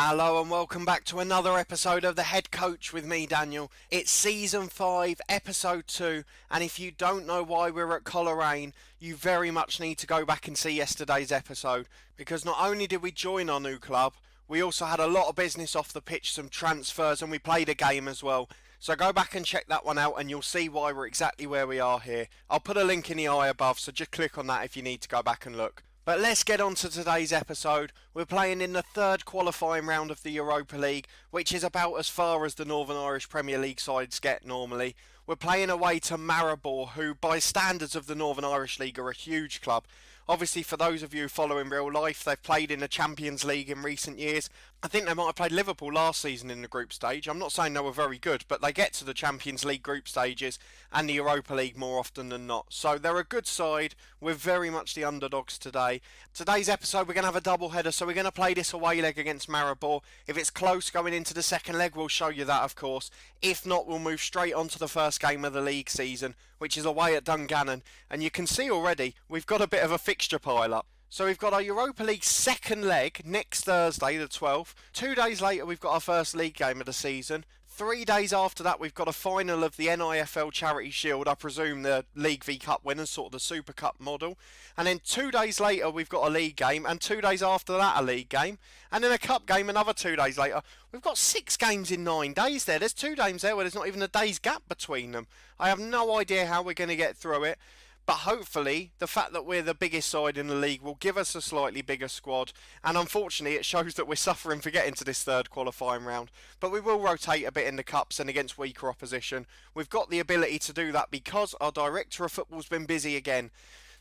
Hello and welcome back to another episode of The Head Coach with me, Daniel. It's Season 5, Episode 2, and if you don't know why we're at Coleraine, you very much need to go back and see yesterday's episode, because not only did we join our new club, we also had a lot of business off the pitch, some transfers, and we played a game as well. So go back and check that one out and you'll see why we're exactly where we are here. I'll put a link in the eye above, so just click on that if you need to go back and look. But let's get on to today's episode. We're playing in the third qualifying round of the Europa League, which is about as far as the Northern Irish Premier League sides get normally. We're playing away to Maribor, who by standards of the Northern Irish League are a huge club. Obviously, for those of you following real life, they've played in the Champions League in recent years. I think they might have played Liverpool last season in the group stage. I'm not saying they were very good, but they get to the Champions League group stages and the Europa League more often than not. So they're a good side. We're very much the underdogs today. Today's episode, we're going to have a double header, so we're going to play this away leg against Maribor. If it's close going into the second leg, we'll show you that, of course. If not, we'll move straight on to the first game of the league season, which is away at Dungannon. And you can see already, we've got a bit of a fixture pile up. So we've got our Europa League second leg next Thursday, the 12th. 2 days later, we've got our first league game of the season. 3 days after that, we've got a final of the NIFL Charity Shield, I presume the League V Cup winners, sort of the Super Cup model. And then 2 days later, we've got a league game, and 2 days after that, a league game. And then a cup game another 2 days later. We've got 6 games in 9 days there. There's 2 games there where there's not even a day's gap between them. I have no idea how we're going to get through it. But hopefully, the fact that we're the biggest side in the league will give us a slightly bigger squad. And unfortunately, it shows that we're suffering for getting to this third qualifying round. But we will rotate a bit in the cups and against weaker opposition. We've got the ability to do that because our director of football's been busy again.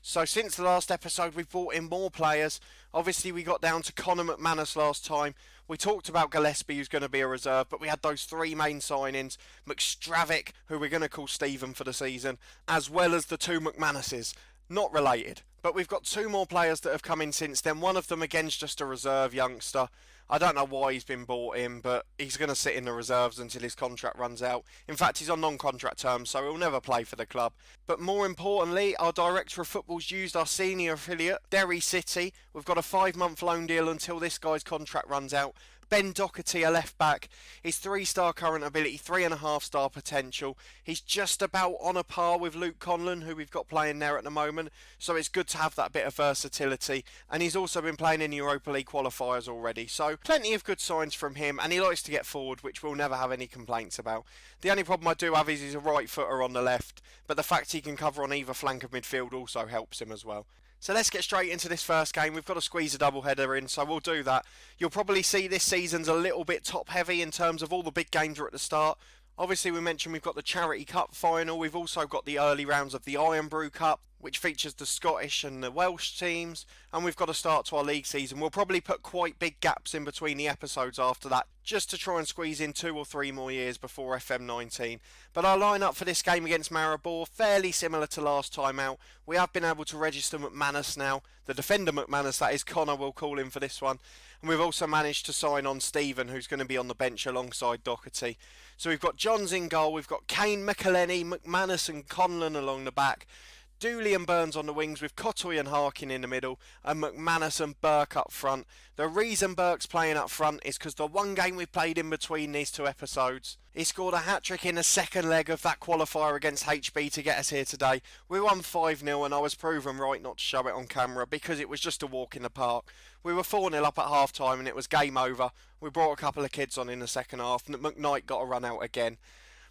So since the last episode, we've brought in more players. Obviously, we got down to Conor McManus last time. We talked about Gillespie, who's going to be a reserve, but we had those 3 main signings. McStravick, who we're going to call Stephen for the season, as well as the 2 McManuses. Not related. But we've got 2 more players that have come in since then. One of them, again's just a reserve youngster. I don't know why he's been brought in, but he's going to sit in the reserves until his contract runs out. In fact, he's on non-contract terms, so he'll never play for the club. But more importantly, our director of football's used our senior affiliate, Derry City. We've got a 5-month loan deal until this guy's contract runs out. Ben Doherty, a left back. He's 3-star current ability, 3.5-star potential. He's just about on a par with Luke Conlon, who we've got playing there at the moment. So it's good to have that bit of versatility. And he's also been playing in the Europa League qualifiers already. So plenty of good signs from him. And he likes to get forward, which we'll never have any complaints about. The only problem I do have is he's a right footer on the left. But the fact he can cover on either flank of midfield also helps him as well. So let's get straight into this first game. We've got to squeeze a double header in, so we'll do that. You'll probably see this season's a little bit top heavy in terms of all the big games are at the start. Obviously, we mentioned we've got the Charity Cup final. We've also got the early rounds of the Iron Brew Cup, which features the Scottish and the Welsh teams. And we've got to start to our league season. We'll probably put quite big gaps in between the episodes after that, just to try and squeeze in 2 or 3 more years before FM19. But our lineup for this game against Maribor, fairly similar to last time out. We have been able to register McManus now. The defender McManus, that is Connor, we'll call him for this one. And we've also managed to sign on Stephen, who's going to be on the bench alongside Doherty. So we've got Johns in goal, we've got Kane, McElhenney, McManus and Conlon along the back. Dooley and Burns on the wings with Cottoy and Harkin in the middle and McManus and Burke up front. The reason Burke's playing up front is because the one game we played in between these 2 episodes, he scored a hat-trick in the second leg of that qualifier against HB to get us here today. We won 5-0 and I was proven right not to show it on camera because it was just a walk in the park. We were 4-0 up at half-time and it was game over. We brought a couple of kids on in the second half and McKnight got a run out again.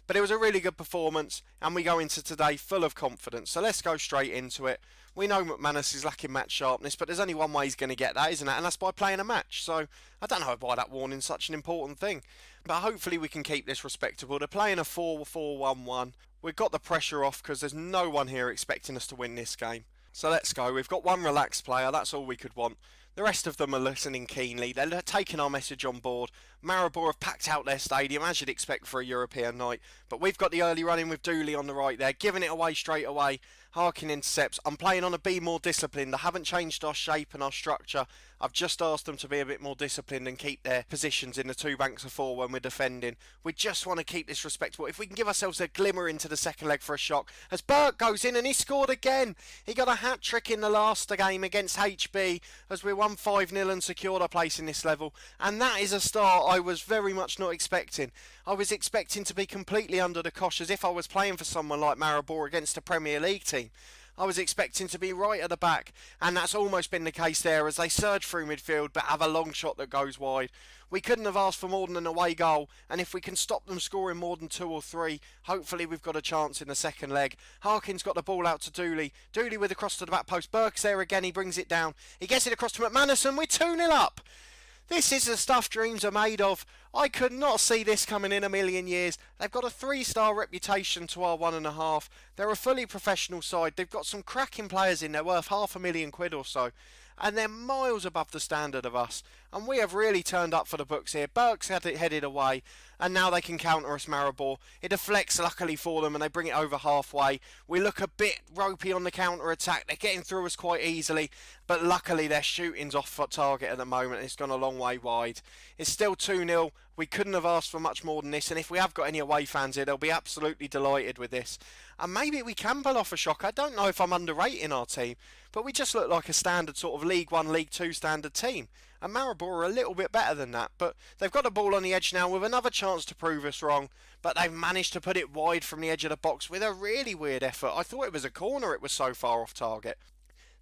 But it was a really good performance and we go into today full of confidence. So let's go straight into it. We know McManus is lacking match sharpness, but there's only one way he's going to get that, isn't it? And that's by playing a match. So I don't know why that warning's such an important thing. But hopefully we can keep this respectable. They're playing a 4-4-1-1. We've got the pressure off because there's no one here expecting us to win this game. So let's go. We've got one relaxed player. That's all we could want. The rest of them are listening keenly. They're taking our message on board. Maribor have packed out their stadium, as you'd expect for a European night. But we've got the early running with Dooley on the right there, giving it away straight away. Harkin intercepts. I'm playing on a be more disciplined. I haven't changed our shape and our structure. I've just asked them to be a bit more disciplined and keep their positions in the 2 banks of 4 when we're defending. We just want to keep this respectable. If we can give ourselves a glimmer into the second leg for a shock. As Burke goes in and he scored again. He got a hat-trick in the last game against HB as we're won 5-0 and secured our place in this level, and that is a start I was very much not expecting. I was expecting to be completely under the cosh, as if I was playing for someone like Maribor against a Premier League team. I was expecting to be right at the back, and that's almost been the case there as they surge through midfield but have a long shot that goes wide. We couldn't have asked for more than an away goal, and if we can stop them scoring more than 2 or 3, hopefully we've got a chance in the second leg. Harkin's got the ball out to Dooley. Dooley with a cross to the back post. Burke's there again, he brings it down. He gets it across to McManus and we're 2-0 up. This is the stuff dreams are made of. I could not see this coming in a million years. They've got a 3-star reputation to our 1.5. They're a fully professional side. They've got some cracking players in there worth £500,000 or so. And they're miles above the standard of us. And we have really turned up for the books here. Burke's had it headed away, and now they can counter us, Maribor. It deflects luckily for them, and they bring it over halfway. We look a bit ropey on the counter-attack. They're getting through us quite easily, but luckily their shooting's off target at the moment. It's gone a long way wide. It's still 2-0. We couldn't have asked for much more than this, and if we have got any away fans here, they'll be absolutely delighted with this. And maybe we can pull off a shock. I don't know if I'm underrating our team, but we just look like a standard sort of League 1, League 2 standard team. And Maribor are a little bit better than that, but they've got the ball on the edge now with another chance to prove us wrong, but they've managed to put it wide from the edge of the box with a really weird effort. I thought it was a corner, it was so far off target.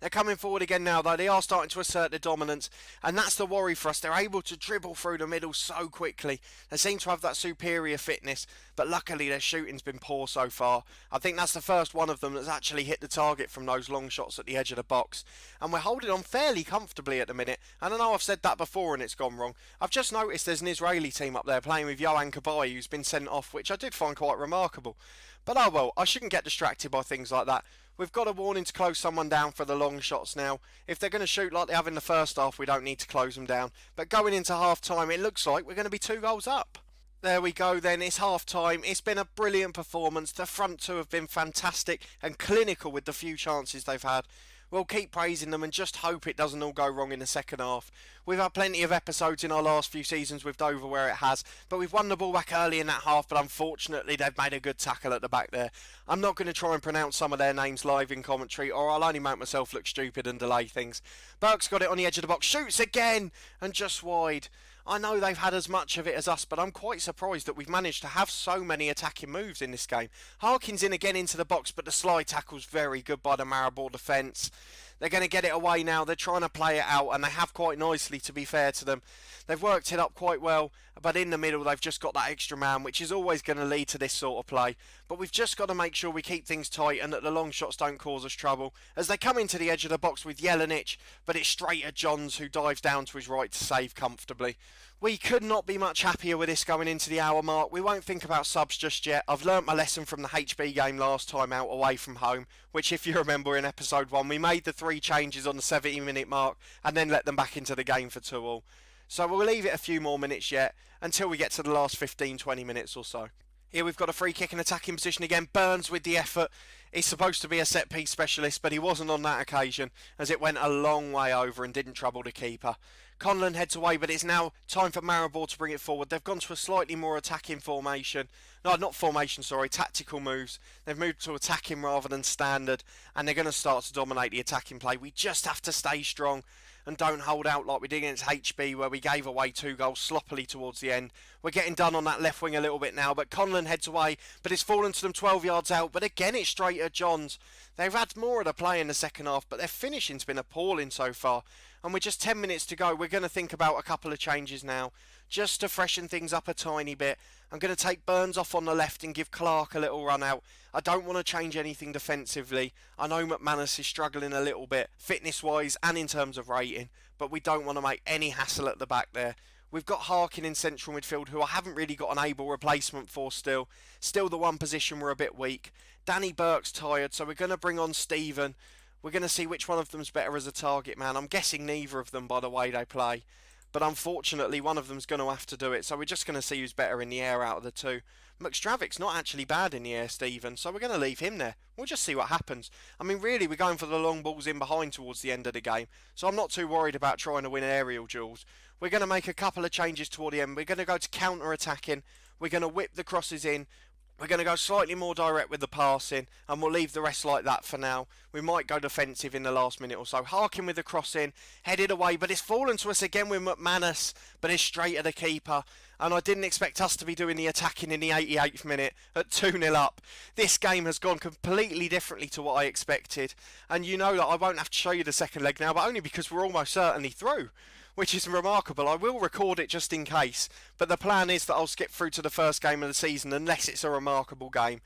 They're coming forward again now, though. They are starting to assert their dominance, and that's the worry for us. They're able to dribble through the middle so quickly. They seem to have that superior fitness, but luckily their shooting's been poor so far. I think that's the first one of them that's actually hit the target from those long shots at the edge of the box. And we're holding on fairly comfortably at the minute. And I know I've said that before and it's gone wrong. I've just noticed there's an Israeli team up there playing with Yohan Cabaye, who's been sent off, which I did find quite remarkable. But oh well, I shouldn't get distracted by things like that. We've got a warning to close someone down for the long shots now. If they're going to shoot like they have in the first half, we don't need to close them down. But going into half time, it looks like we're going to be 2 goals up. There we go then, it's half time. It's been a brilliant performance. The front two have been fantastic and clinical with the few chances they've had. We'll keep praising them and just hope it doesn't all go wrong in the second half. We've had plenty of episodes in our last few seasons with Dover where it has, but we've won the ball back early in that half, but unfortunately they've made a good tackle at the back there. I'm not going to try and pronounce some of their names live in commentary, or I'll only make myself look stupid and delay things. Burke's got it on the edge of the box, shoots again, and just wide. I know they've had as much of it as us, but I'm quite surprised that we've managed to have so many attacking moves in this game. Harkin's in again into the box, but the slide tackle's very good by the Maribor defence. They're going to get it away now. They're trying to play it out, and they have quite nicely, to be fair to them. They've worked it up quite well, but in the middle they've just got that extra man, which is always going to lead to this sort of play. But we've just got to make sure we keep things tight and that the long shots don't cause us trouble. As they come into the edge of the box with Jelenic, but it's straight at Johns, who dives down to his right to save comfortably. We could not be much happier with this going into the hour mark. We won't think about subs just yet. I've learnt my lesson from the HB game last time out away from home, which if you remember in episode 1, we made the 3 changes on the 70-minute mark and then let them back into the game for 2-2. So we'll leave it a few more minutes yet until we get to the last 15-20 minutes or so. Here we've got a free kick and attacking position again. Burns with the effort. He's supposed to be a set-piece specialist, but he wasn't on that occasion as it went a long way over and didn't trouble the keeper. Conlon heads away, but it's now time for Maribor to bring it forward. They've gone to a slightly more attacking formation. No, not formation, sorry, tactical moves. They've moved to attacking rather than standard, and they're going to start to dominate the attacking play. We just have to stay strong and don't hold out like we did against HB, where we gave away 2 goals sloppily towards the end. We're getting done on that left wing a little bit now, but Conlon heads away, but it's fallen to them 12 yards out. But again, it's straight at Johns. They've had more of the play in the second half, but their finishing's been appalling so far. And with just 10 minutes to go, we're going to think about a couple of changes now, just to freshen things up a tiny bit. I'm going to take Burns off on the left and give Clark a little run out. I don't want to change anything defensively. I know McManus is struggling a little bit, fitness-wise and in terms of rating, but we don't want to make any hassle at the back there. We've got Harkin in central midfield, who I haven't really got an able replacement for still. Still the one position we're a bit weak. Danny Burke's tired, so we're going to bring on Stephen. We're going to see which one of them's better as a target man. I'm guessing neither of them by the way they play. But unfortunately, one of them's going to have to do it. So we're just going to see who's better in the air out of the two. McStravic's not actually bad in the air, Stephen, so we're going to leave him there. We'll just see what happens. I mean, really, we're going for the long balls in behind towards the end of the game. So I'm not too worried about trying to win aerial duels. We're going to make a couple of changes toward the end. We're going to go to counter-attacking. We're going to whip the crosses in. We're going to go slightly more direct with the passing, and we'll leave the rest like that for now. We might go defensive in the last minute or so. Harkin with the cross in, headed away, but it's fallen to us again with McManus, but it's straight at the keeper. And I didn't expect us to be doing the attacking in the 88th minute at 2-0 up. This game has gone completely differently to what I expected. And you know that I won't have to show you the second leg now, but only because we're almost certainly through, which is remarkable. I will record it just in case, but the plan is that I'll skip through to the first game of the season unless it's a remarkable game.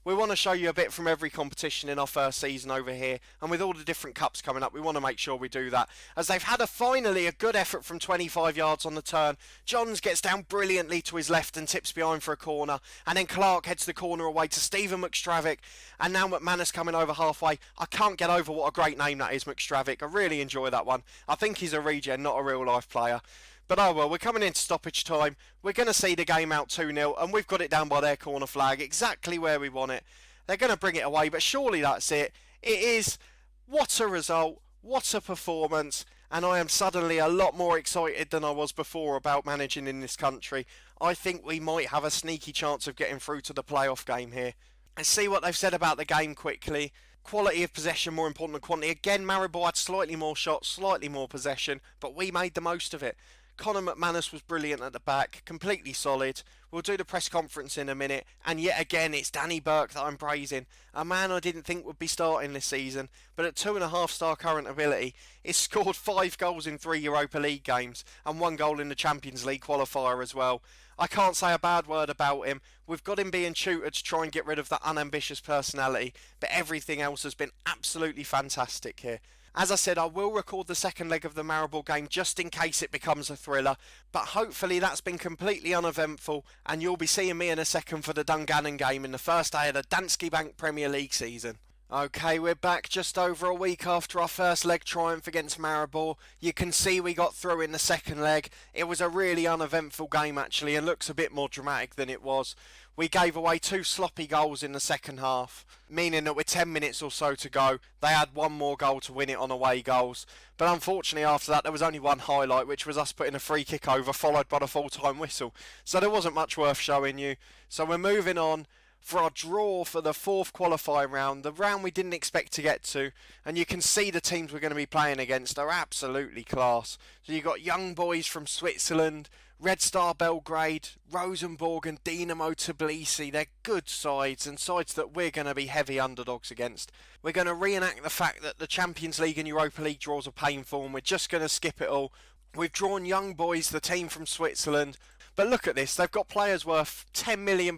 We want to show you a bit from every competition in our first season over here, and with all the different cups coming up, we want to make sure we do that. As they've had finally a good effort from 25 yards on the turn. Johns gets down brilliantly to his left and tips behind for a corner, and then Clark heads the corner away to Stephen McStravick, and now McManus coming over halfway. I can't get over what a great name that is, McStravick. I really enjoy that one. I think he's a regen, not a real life player. But oh well, we're coming into stoppage time. We're going to see the game out 2-0, and we've got it down by their corner flag, exactly where we want it. They're going to bring it away, but surely that's it. It is. What a result, what a performance, and I am suddenly a lot more excited than I was before about managing in this country. I think we might have a sneaky chance of getting through to the playoff game here. Let's see what they've said about the game quickly. Quality of possession more important than quantity. Again, Maribor had slightly more shots, slightly more possession, but we made the most of it. Conor McManus was brilliant at the back, completely solid. We'll do the press conference in a minute, and yet again it's Danny Burke that I'm praising. A man I didn't think would be starting this season, but at 2.5 star current ability, he's scored 5 goals in 3 Europa League games, and 1 goal in the Champions League qualifier as well. I can't say a bad word about him. We've got him being tutored to try and get rid of that unambitious personality, but everything else has been absolutely fantastic here. As I said, I will record the second leg of the Maribor game just in case it becomes a thriller, but hopefully that's been completely uneventful, and you'll be seeing me in a second for the Dungannon game in the first day of the Danske Bank Premier League season. Okay, we're back just over a week after our first leg triumph against Maribor. You can see we got through in the second leg. It was a really uneventful game actually, and looks a bit more dramatic than it was. We gave away 2 sloppy goals in the second half, meaning that with 10 minutes or so to go, they had 1 more goal to win it on away goals. But unfortunately after that there was only one highlight, which was us putting a free kick over, followed by the full-time whistle. So there wasn't much worth showing you. So we're moving on for our draw for the 4th qualifying round, the round we didn't expect to get to, and you can see the teams we're going to be playing against are absolutely class. So you've got young boys from Switzerland, Red Star Belgrade, Rosenborg and Dinamo Tbilisi. They're good sides, and sides that we're going to be heavy underdogs against. We're going to reenact the fact that the Champions League and Europa League draws are painful, and we're just going to skip it all. We've drawn Young Boys, the team from Switzerland. But look at this, they've got players worth £10 million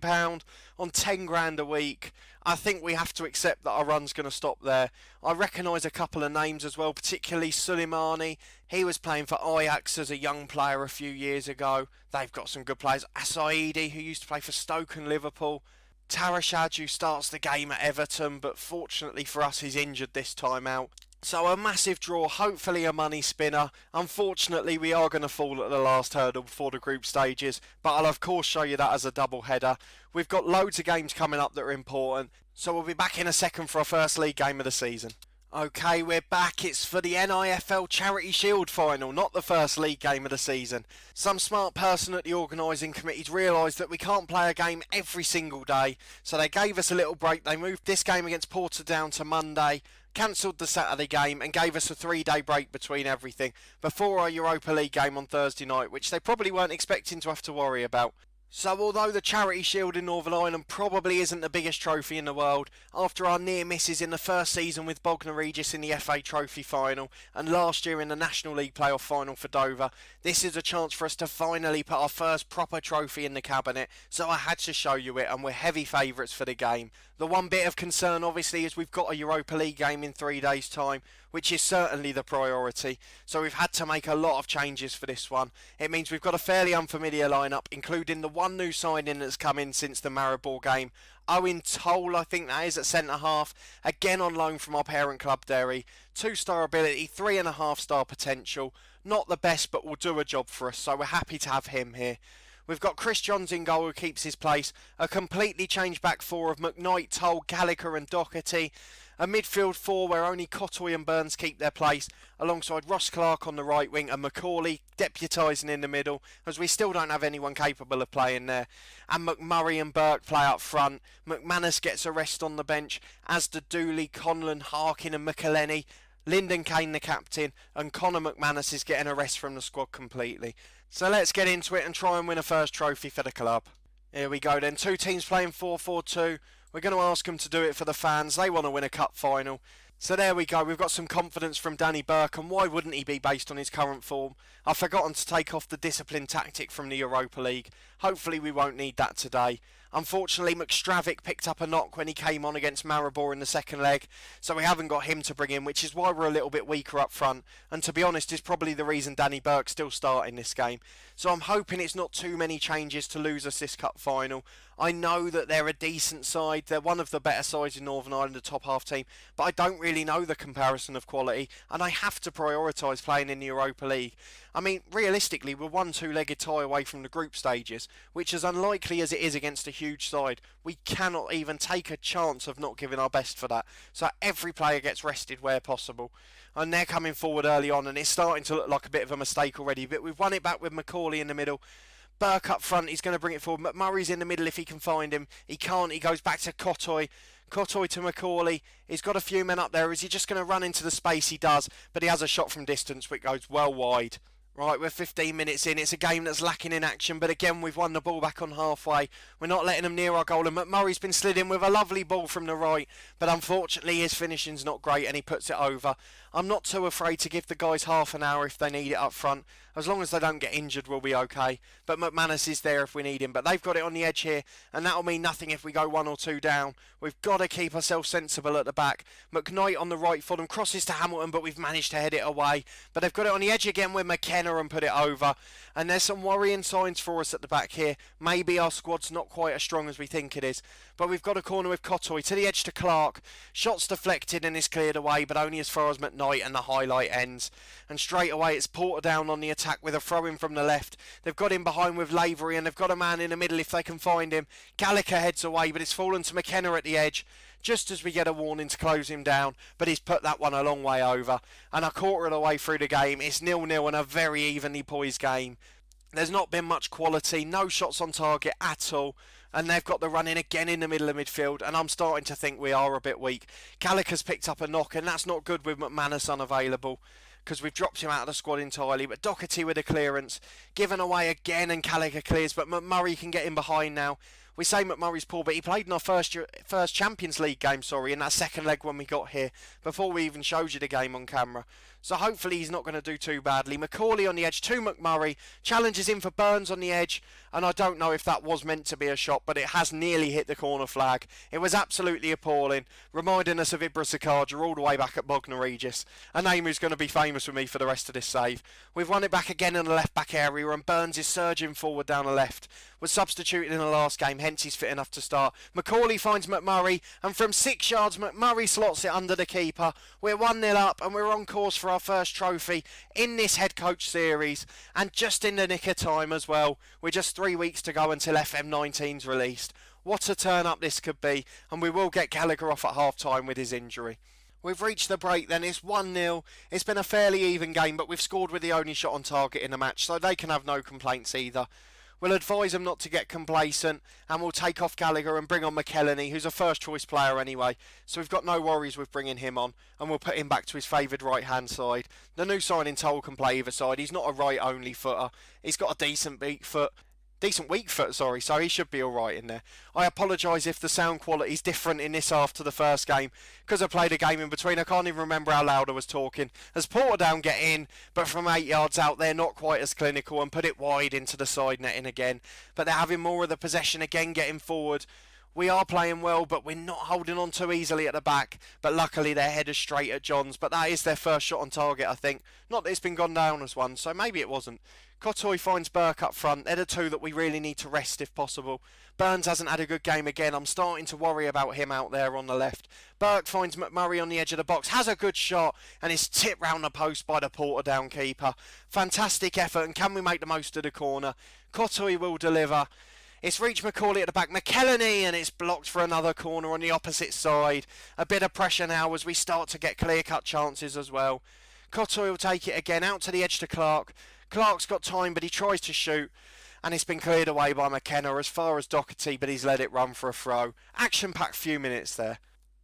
on 10 grand a week. I think we have to accept that our run's going to stop there. I recognise a couple of names as well, particularly Suleimani. He was playing for Ajax as a young player a few years ago. They've got some good players. Asaidi, who used to play for Stoke and Liverpool. Tarashad, who starts the game at Everton, but fortunately for us, he's injured this time out. So a massive draw, hopefully a money spinner. Unfortunately, we are going to fall at the last hurdle before the group stages, but I'll of course show you that as a double header. We've got loads of games coming up that are important, so we'll be back in a second for our first league game of the season. Okay, we're back. It's for the NIFL Charity Shield final, not the first league game of the season. Some smart person at the organising committees realised that we can't play a game every single day, so they gave us a little break. They moved this game against Portadown to Monday, cancelled the Saturday game and gave us a 3-day break between everything before our Europa League game on Thursday night, which they probably weren't expecting to have to worry about. So although the Charity Shield in Northern Ireland probably isn't the biggest trophy in the world, after our near misses in the first season with Bognor Regis in the FA Trophy final and last year in the National League playoff final for Dover, this is a chance for us to finally put our first proper trophy in the cabinet, so I had to show you it, and we're heavy favourites for the game. The one bit of concern obviously is we've got a Europa League game in 3 days' time, which is certainly the priority, so we've had to make a lot of changes for this one. It means we've got a fairly unfamiliar lineup, including the one new signing that's come in since the Maribor game. Owen Toll, I think that is, at centre-half, again on loan from our parent club Derry. 2-star ability, 3.5 star potential. Not the best, but will do a job for us, so we're happy to have him here. We've got Chris Johns in goal, who keeps his place. A completely changed back four of McKnight, Toll, Gallagher and Doherty. A midfield four where only Cotoy and Burns keep their place, alongside Ross Clark on the right wing and Macaulay deputising in the middle, as we still don't have anyone capable of playing there. And McMurray and Burke play up front. McManus gets a rest on the bench, as do Dooley, Conlon, Harkin and McElhenney. Lyndon Kane the captain, and Conor McManus is getting a rest from the squad completely. So let's get into it and try and win a first trophy for the club. Here we go then, two teams playing 4-4-2. We're going to ask them to do it for the fans. They want to win a cup final. So there we go, we've got some confidence from Danny Burke, and why wouldn't he be based on his current form? I've forgotten to take off the discipline tactic from the Europa League. Hopefully we won't need that today. Unfortunately, McStravic picked up a knock when he came on against Maribor in the second leg, so we haven't got him to bring in, which is why we're a little bit weaker up front, and to be honest is probably the reason Danny Burke's still starting this game. So I'm hoping it's not too many changes to lose us this cup final. I know that they're a decent side, they're one of the better sides in Northern Ireland, the top half team, but I don't really know the comparison of quality, and I have to prioritise playing in the Europa League. I mean, realistically, we're one two-legged tie away from the group stages, which as unlikely as it is against a huge side, we cannot even take a chance of not giving our best for that. So every player gets rested where possible. And they're coming forward early on, and it's starting to look like a bit of a mistake already, but we've won it back with Macaulay in the middle. Burke up front, he's going to bring it forward. McMurray's in the middle if he can find him. He can't, he goes back to Cotoy. Cotoy to Macaulay. He's got a few men up there. Is he just going to run into the space? He does, but he has a shot from distance which goes well wide. Right, we're 15 minutes in. It's a game that's lacking in action, but again, we've won the ball back on halfway. We're not letting them near our goal, and McMurray's been slid in with a lovely ball from the right, but unfortunately his finishing's not great and he puts it over. I'm not too afraid to give the guys half an hour if they need it up front. As long as they don't get injured, we'll be okay. But McManus is there if we need him, but they've got it on the edge here, and that'll mean nothing if we go one or two down. We've got to keep ourselves sensible at the back. McKnight on the right for them, crosses to Hamilton, but we've managed to head it away. But they've got it on the edge again with McKenna and put it over. And there's some worrying signs for us at the back here. Maybe our squad's not quite as strong as we think it is. But we've got a corner with Cotoy to the edge to Clark. Shots deflected and is cleared away, but only as far as McKnight, and the highlight ends. And straight away it's Porterdown on the attack with a throw-in from the left. They've got him behind with Lavery, and they've got a man in the middle if they can find him. Gallagher heads away, but it's fallen to McKenna at the edge, just as we get a warning to close him down, but he's put that one a long way over. And a quarter of the way through the game, it's 0-0 and a very evenly poised game. There's not been much quality, no shots on target at all, and they've got the run in again in the middle of midfield, and I'm starting to think we are a bit weak. Gallagher's picked up a knock, and that's not good with McManus unavailable, because we've dropped him out of the squad entirely. But Doherty with a clearance, given away again, and Gallagher clears, but McMurray can get in behind now. We say McMurray's poor, but he played in our first Champions League game, in that second leg when we got here, before we even showed you the game on camera. So hopefully he's not going to do too badly. Macaulay on the edge to McMurray, challenges in for Burns on the edge, and I don't know if that was meant to be a shot, but it has nearly hit the corner flag. It was absolutely appalling, reminding us of Ibra Sakaja all the way back at Bognor Regis, a name who's going to be famous with me for the rest of this save. We've won it back again in the left back area, and Burns is surging forward down the left. Was substituted in the last game, hence he's fit enough to start. Macaulay finds McMurray, and from 6 yards McMurray slots it under the keeper. We're 1-0 up, and we're on course for our first trophy in this head coach series, and just in the nick of time as well. We're just 3 weeks to go until FM19's released. What a turn up this could be, and we will get Gallagher off at half time with his injury. We've reached the break then, it's 1-0. It's been a fairly even game, but we've scored with the only shot on target in the match, so they can have no complaints either. We'll advise them not to get complacent, and we'll take off Gallagher and bring on McElhenney, who's a first choice player anyway, so we've got no worries with bringing him on, and we'll put him back to his favoured right hand side. The new signing Toll can play either side. He's not a right only footer, he's got a decent weak foot, so he should be alright in there. I apologise if the sound quality is different in this half to the first game, because I played a game in between. I can't even remember how loud I was talking. As Porterdown get in, but from 8 yards out they're not quite as clinical and put it wide into the side netting again. But they're having more of the possession again, getting forward. We are playing well, but we're not holding on too easily at the back. But luckily their head is straight at Johns, but that is their first shot on target, I think. Not that it's been gone down as one, so maybe it wasn't. Cotoy finds Burke up front. They're the two that we really need to rest if possible. Burns hasn't had a good game again. I'm starting to worry about him out there on the left. Burke finds McMurray on the edge of the box, has a good shot, and is tipped round the post by the Porterdown keeper. Fantastic effort, and can we make the most of the corner? Cotoy will deliver. It's reached Macaulay at the back. McKelleney, and it's blocked for another corner on the opposite side. A bit of pressure now as we start to get clear-cut chances as well. Cotoy will take it again out to the edge to Clark. Clark's got time, but he tries to shoot. And it's been cleared away by McKenna as far as Doherty, but he's let it run for a throw. Action-packed few minutes there.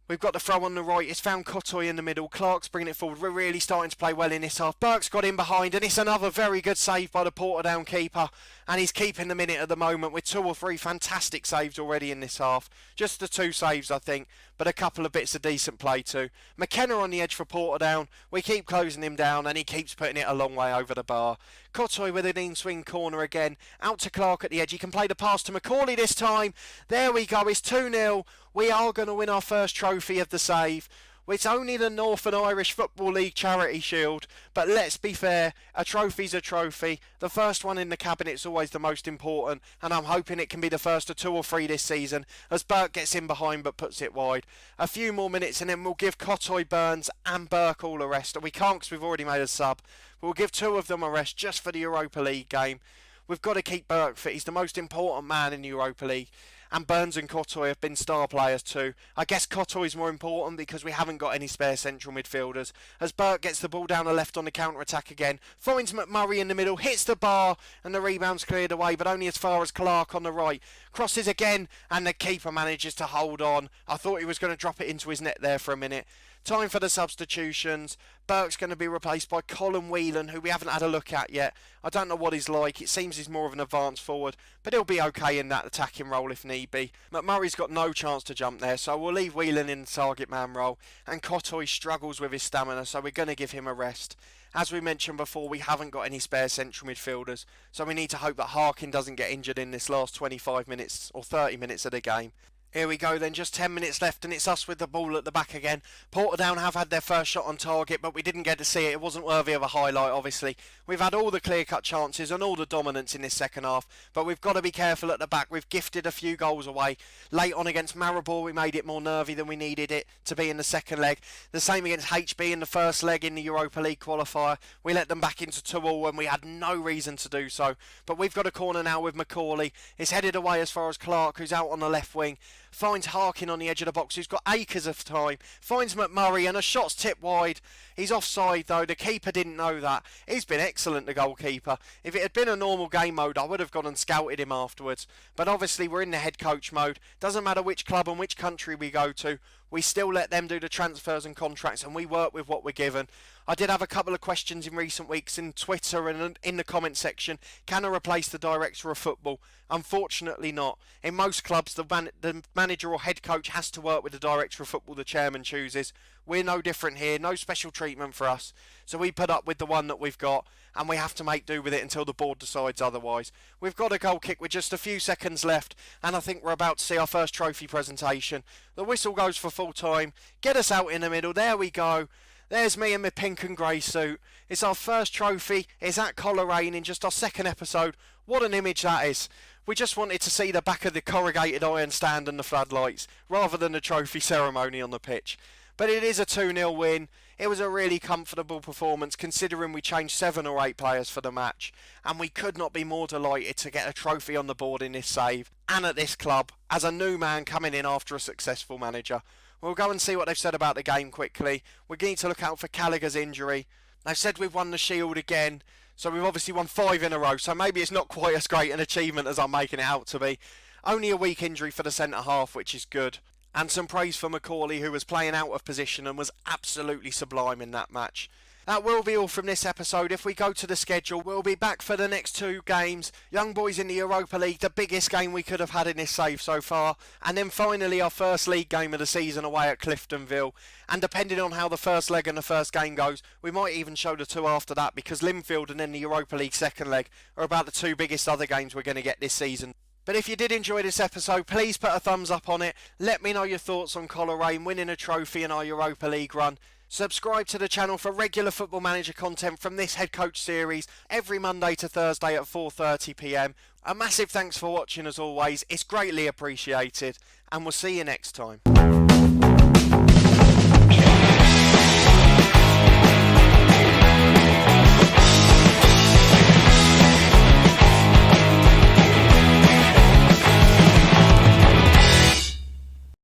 We've got the throw on the right. It's found Cotoy in the middle. Clark's bringing it forward. We're really starting to play well in this half. Burke's got in behind, and it's another very good save by the Portadown keeper. And he's keeping the minute at the moment with 2 or 3 fantastic saves already in this half. Just the 2 saves, I think, but a couple of bits of decent play too. McKenna on the edge for Portadown. We keep closing him down, and he keeps putting it a long way over the bar. Cotoy with an in-swing corner again. Out to Clark at the edge. He can play the pass to Macaulay this time. There we go. It's 2-0. We are going to win our first trophy of the save. It's only the Northern Irish Football League Charity Shield, but let's be fair, a trophy's a trophy. The first one in the cabinet's always the most important, and I'm hoping it can be the first of 2 or 3 this season, as Burke gets in behind but puts it wide. A few more minutes and then we'll give Cotoy, Burns and Burke all a rest. We can't because we've already made a sub. We'll give 2 of them a rest just for the Europa League game. We've got to keep Burke fit. He's the most important man in the Europa League. And Burns and Cotoy have been star players too. I guess Cotoy's more important because we haven't got any spare central midfielders. As Burke gets the ball down the left on the counter-attack again, finds McMurray in the middle, hits the bar, and the rebound's cleared away, but only as far as Clark on the right. Crosses again, and the keeper manages to hold on. I thought he was going to drop it into his net there for a minute. Time for the substitutions. Burke's going to be replaced by Colin Whelan, who we haven't had a look at yet. I don't know what he's like. It seems he's more of an advanced forward, but he'll be okay in that attacking role if need be. McMurray's got no chance to jump there, so we'll leave Whelan in the target man role. And Cotoy struggles with his stamina, so we're going to give him a rest. As we mentioned before, we haven't got any spare central midfielders, so we need to hope that Harkin doesn't get injured in this last 25 minutes or 30 minutes of the game. Here we go then, just 10 minutes left and it's us with the ball at the back again. Portadown have had their first shot on target, but we didn't get to see it. It wasn't worthy of a highlight, obviously. We've had all the clear-cut chances and all the dominance in this second half, but we've got to be careful at the back. We've gifted a few goals away. Late on against Maribor, we made it more nervy than we needed it to be in the second leg. The same against HB in the first leg in the Europa League qualifier. We let them back into 2-2 when we had no reason to do so. But we've got a corner now with Macaulay. It's headed away as far as Clark, who's out on the left wing. Finds Harkin on the edge of the box, who's got acres of time. Finds McMurray, and a shot's tipped wide. He's offside, though. The keeper didn't know that. He's been excellent, the goalkeeper. If it had been a normal game mode, I would have gone and scouted him afterwards. But obviously, we're in the head coach mode. Doesn't matter which club and which country we go to. We still let them do the transfers and contracts, and we work with what we're given. I did have a couple of questions in recent weeks in Twitter and in the comment section. Can I replace the director of football? Unfortunately not. In most clubs, the manager or head coach has to work with the director of football the chairman chooses. We're no different here. No special treatment for us. So we put up with the one that we've got, and we have to make do with it until the board decides otherwise. We've got a goal kick with just a few seconds left, and I think we're about to see our first trophy presentation. The whistle goes for full time. Get us out in the middle. There we go. There's me in my pink and grey suit. It's our first trophy. It's at Coleraine in just our second episode. What an image that is. We just wanted to see the back of the corrugated iron stand and the floodlights, rather than the trophy ceremony on the pitch. But it is a 2-0 win. It was a really comfortable performance considering we changed 7 or 8 players for the match. And we could not be more delighted to get a trophy on the board in this save and at this club as a new man coming in after a successful manager. We'll go and see what they've said about the game quickly. We need to look out for Gallagher's injury. They've said we've won the Shield again. So we've obviously won 5 in a row. So maybe it's not quite as great an achievement as I'm making it out to be. Only a weak injury for the centre half, which is good. And some praise for Macaulay, who was playing out of position and was absolutely sublime in that match. That will be all from this episode. If we go to the schedule, we'll be back for the next 2 games. Young Boys in the Europa League, the biggest game we could have had in this save so far. And then finally our first league game of the season away at Cliftonville. And depending on how the first leg and the first game goes, we might even show the 2 after that, because Linfield and then the Europa League second leg are about the 2 biggest other games we're going to get this season. But if you did enjoy this episode, please put a thumbs up on it. Let me know your thoughts on Coleraine winning a trophy in our Europa League run. Subscribe to the channel for regular Football Manager content from this head coach series every Monday to Thursday at 4:30 PM. A massive thanks for watching as always. It's greatly appreciated, and we'll see you next time.